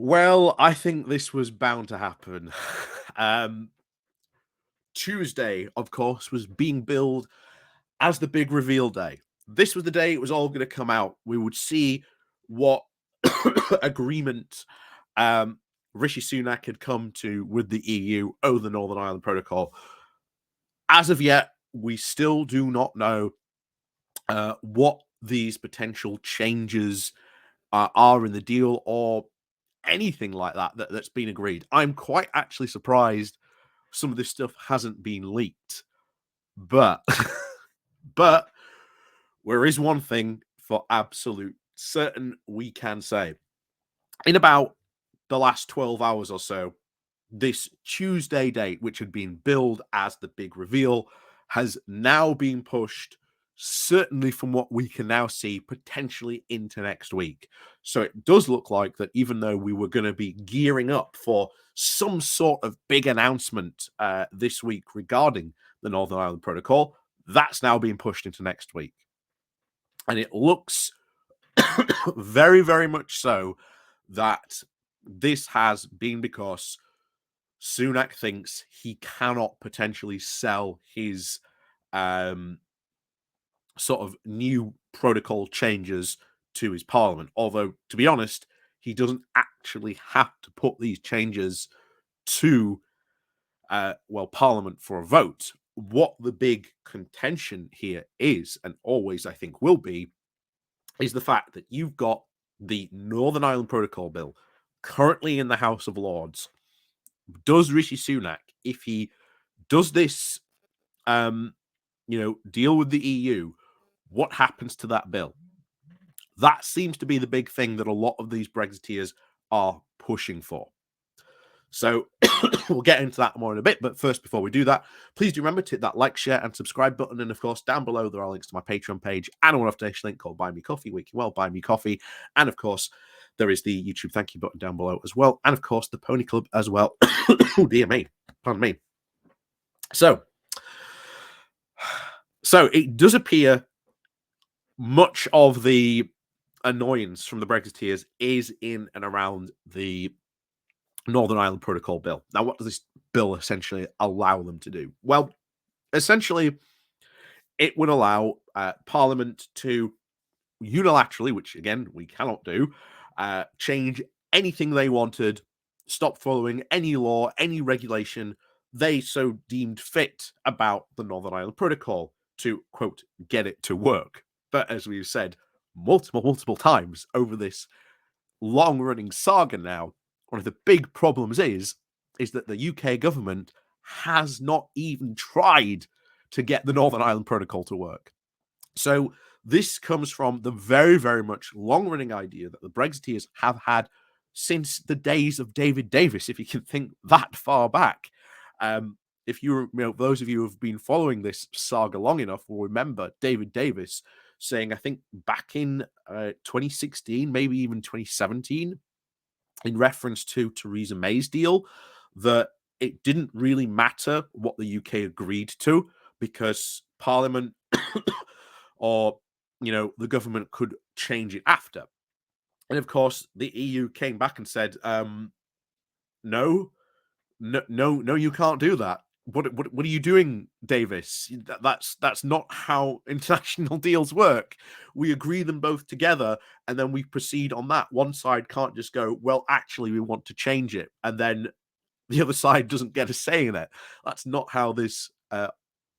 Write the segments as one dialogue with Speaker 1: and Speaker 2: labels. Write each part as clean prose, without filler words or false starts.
Speaker 1: Well, I think this was bound to happen. Um, Tuesday, of course, was being billed as the big reveal day. This was the day it was all going to come out. We would see what agreement um, Rishi Sunak had come to with the EU over the Northern Ireland Protocol. As of yet, we still do not know what these potential changes are in the deal or anything like that's been agreed. I'm quite actually surprised some of this stuff hasn't been leaked. But but there is one thing for absolute certain we can say. In about the last 12 hours or so, this Tuesday date, which had been billed as the big reveal, has now been pushed, certainly from what we can now see, potentially into next week. So it does look like that even though we were going to be gearing up for some sort of big announcement this week regarding the Northern Ireland Protocol, that's now being pushed into next week. And it looks very, very much so that this has been because Sunak thinks he cannot potentially sell his sort of new protocol changes to his parliament. Although, to be honest, he doesn't actually have to put these changes to, parliament for a vote. What the big contention here is, and always I think will be, is the fact that you've got the Northern Ireland Protocol Bill currently in the House of Lords. Does Rishi Sunak, if he does this, deal with the EU, what happens to that bill? That seems to be the big thing that a lot of these Brexiteers are pushing for. So we'll get into that more in a bit. But first, before we do that, please do remember to hit that like, share, and subscribe button. And of course, down below, there are links to my Patreon page and a one-off donation link called Buy Me Coffee, where you can buy me coffee. And of course, there is the YouTube thank you button down below as well. And of course, the Pony Club as well. Oh, dear me. Pardon me. So it does appear much of the annoyance from the Brexiteers is in and around the Northern Ireland Protocol Bill. Now, what does this bill essentially allow them to do? Well, essentially, it would allow Parliament to unilaterally, which again, we cannot do, change anything they wanted, stop following any law, any regulation they so deemed fit about the Northern Ireland Protocol to, quote, get it to work. But as we've said multiple times over this long-running saga now, one of the big problems is that the UK government has not even tried to get the Northern Ireland Protocol to work. So this comes from the very, very much long-running idea that the Brexiteers have had since the days of David Davis, if you can think that far back. If those of you who have been following this saga long enough will remember David Davis saying, I think back in 2016, maybe even 2017, in reference to Theresa May's deal, that it didn't really matter what the UK agreed to because Parliament or, the government could change it after. And of course, the EU came back and said, no, you can't do that. What are you doing, Davis? That's not how international deals work. We agree them both together, and then we proceed on that. One side can't just go, well, actually, we want to change it, and then the other side doesn't get a say in it. That's not how this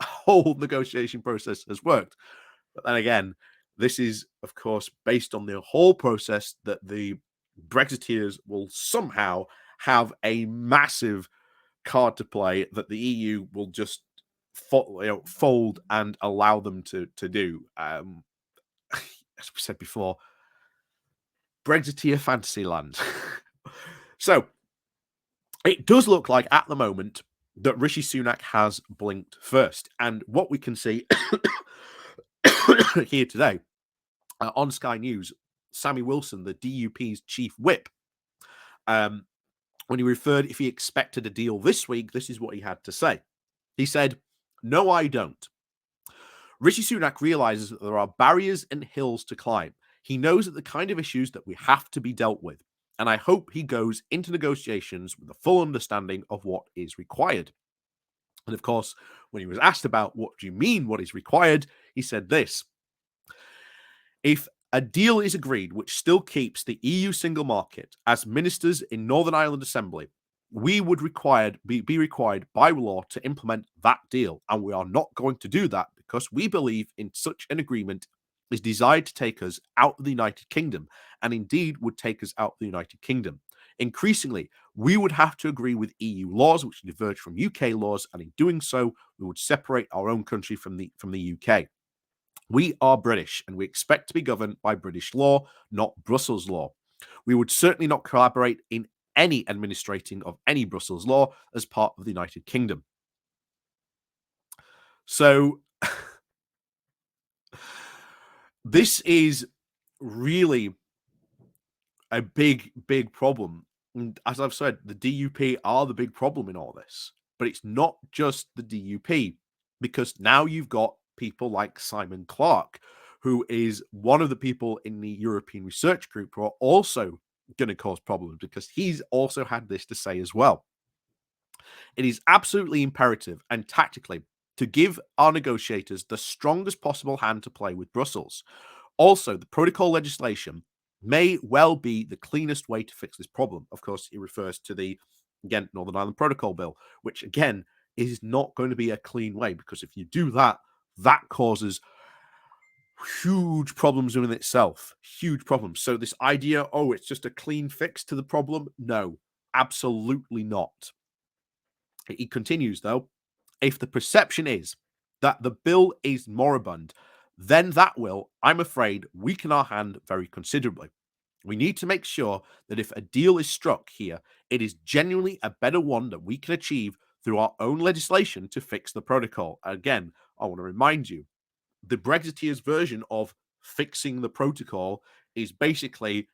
Speaker 1: whole negotiation process has worked. But then again, this is, of course, based on the whole process that the Brexiteers will somehow have a massive card to play that the EU will just fold and allow them to do. As we said before, Brexiteer fantasy land. So it does look like at the moment that Rishi Sunak has blinked first. And what we can see here today on Sky News, Sammy Wilson, the DUP's chief whip, when he referred if he expected a deal this week, this is what he had to say. He said, "No, I don't. Rishi Sunak realizes that there are barriers and hills to climb. He knows that the kind of issues that we have to be dealt with. and I hope he goes into negotiations with a full understanding of what is required. And of course, when he was asked about what do you mean, what is required, he said this: if a deal is agreed which still keeps the EU single market, as ministers in Northern Ireland Assembly, we would be required by law to implement that deal. And we are not going to do that because we believe in such an agreement is designed to take us out of the United Kingdom, and indeed would take us out of the United Kingdom. Increasingly, we would have to agree with EU laws which diverge from UK laws, and in doing so, we would separate our own country from the UK. We are British, and we expect to be governed by British law, not Brussels law. We would certainly not collaborate in any administrating of any Brussels law as part of the United Kingdom. So this is really a big, big problem. And as I've said, the DUP are the big problem in all this. But it's not just the DUP, because now you've got people like Simon Clarke, who is one of the people in the European Research Group who are also going to cause problems, because he's also had this to say as well. It is absolutely imperative and tactically to give our negotiators the strongest possible hand to play with Brussels. Also, the protocol legislation may well be the cleanest way to fix this problem. Of course, he refers to the, again, Northern Ireland Protocol Bill, which, again, is not going to be a clean way, because if you do that, that causes huge problems within itself. Huge problems. So this idea, oh, it's just a clean fix to the problem, no, absolutely not. He continues, though, if the perception is that the bill is moribund, then that will, I'm afraid, weaken our hand very considerably. We need to make sure that if a deal is struck here, it is genuinely a better one that we can achieve through our own legislation to fix the protocol. Again, I want to remind you, the Brexiteers' version of fixing the protocol is basically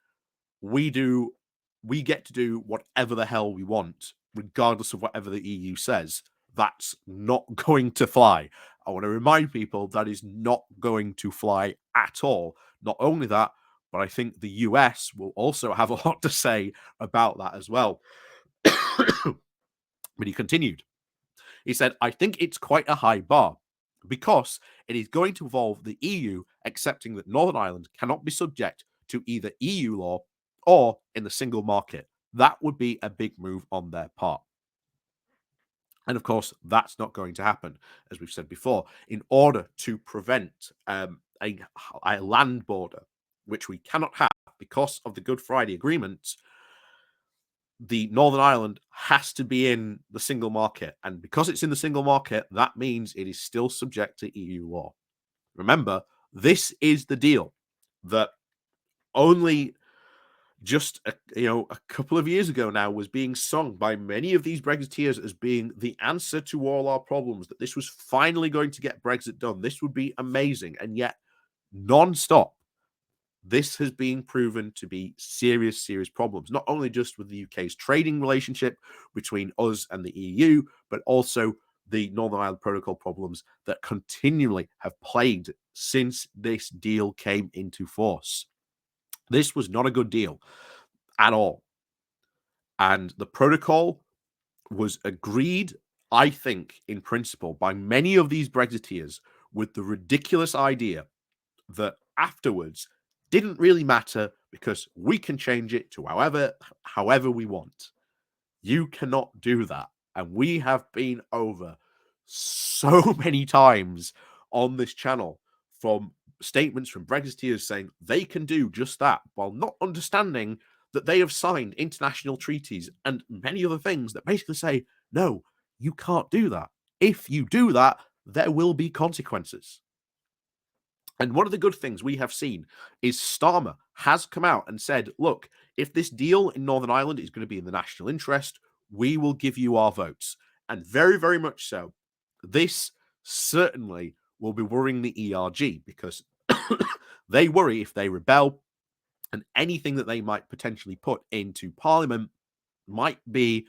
Speaker 1: we get to do whatever the hell we want, regardless of whatever the EU says. That's not going to fly. I want to remind people that is not going to fly at all. Not only that, but I think the US will also have a lot to say about that as well. But he continued. He said, I think it's quite a high bar, because it is going to involve the EU accepting that Northern Ireland cannot be subject to either EU law or in the single market. That would be a big move on their part. And of course, that's not going to happen, as we've said before. In order to prevent a land border, which we cannot have because of the Good Friday Agreement, the Northern Ireland has to be in the single market. And because it's in the single market, that means it is still subject to EU law. Remember, this is the deal that only just a couple of years ago now was being sung by many of these Brexiteers as being the answer to all our problems, that this was finally going to get Brexit done. This would be amazing. And yet, non-stop, this has been proven to be serious, serious problems, not only just with the UK's trading relationship between us and the EU, but also the Northern Ireland Protocol problems that continually have plagued since this deal came into force. This was not a good deal at all. And the protocol was agreed, I think, in principle, by many of these Brexiteers, with the ridiculous idea that afterwards didn't really matter because we can change it to however we want. You cannot do that. And we have been over so many times on this channel from statements from Brexiteers saying they can do just that, while not understanding that they have signed international treaties and many other things that basically say, no, you can't do that. If you do that, there will be consequences. And one of the good things we have seen is Starmer has come out and said, look, if this deal in Northern Ireland is going to be in the national interest, we will give you our votes. And very, very much so. This certainly will be worrying the ERG, because they worry if they rebel and anything that they might potentially put into Parliament might be,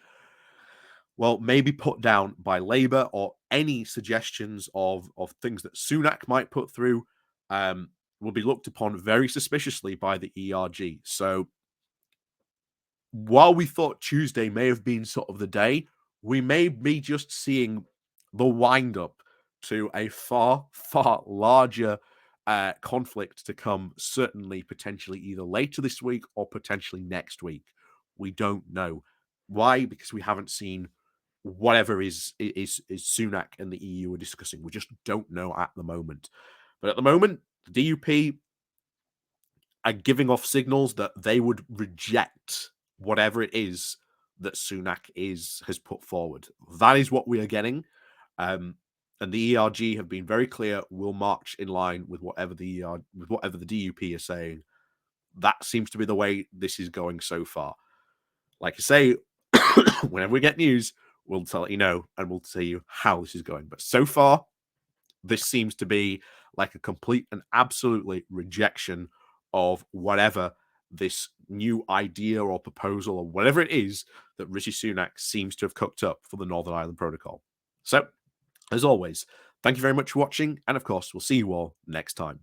Speaker 1: well, maybe put down by Labour, or any suggestions of things that Sunak might put through will be looked upon very suspiciously by the ERG. So while we thought Tuesday may have been sort of the day, we may be just seeing the wind up to a far, far larger conflict to come, certainly potentially either later this week or potentially next week. We don't know. Why? Because we haven't seen whatever is Sunak and the EU are discussing. We just don't know at the moment. But at the moment, the DUP are giving off signals that they would reject whatever it is that Sunak has put forward. That is what we are getting. And the ERG have been very clear, will march in line with whatever the DUP is saying. That seems to be the way this is going so far. Like I say, whenever we get news, we'll tell you know, and we'll tell you how this is going. But so far, this seems to be like a complete and absolutely rejection of whatever this new idea or proposal or whatever it is that Rishi Sunak seems to have cooked up for the Northern Ireland Protocol. So, as always, thank you very much for watching, and of course, we'll see you all next time.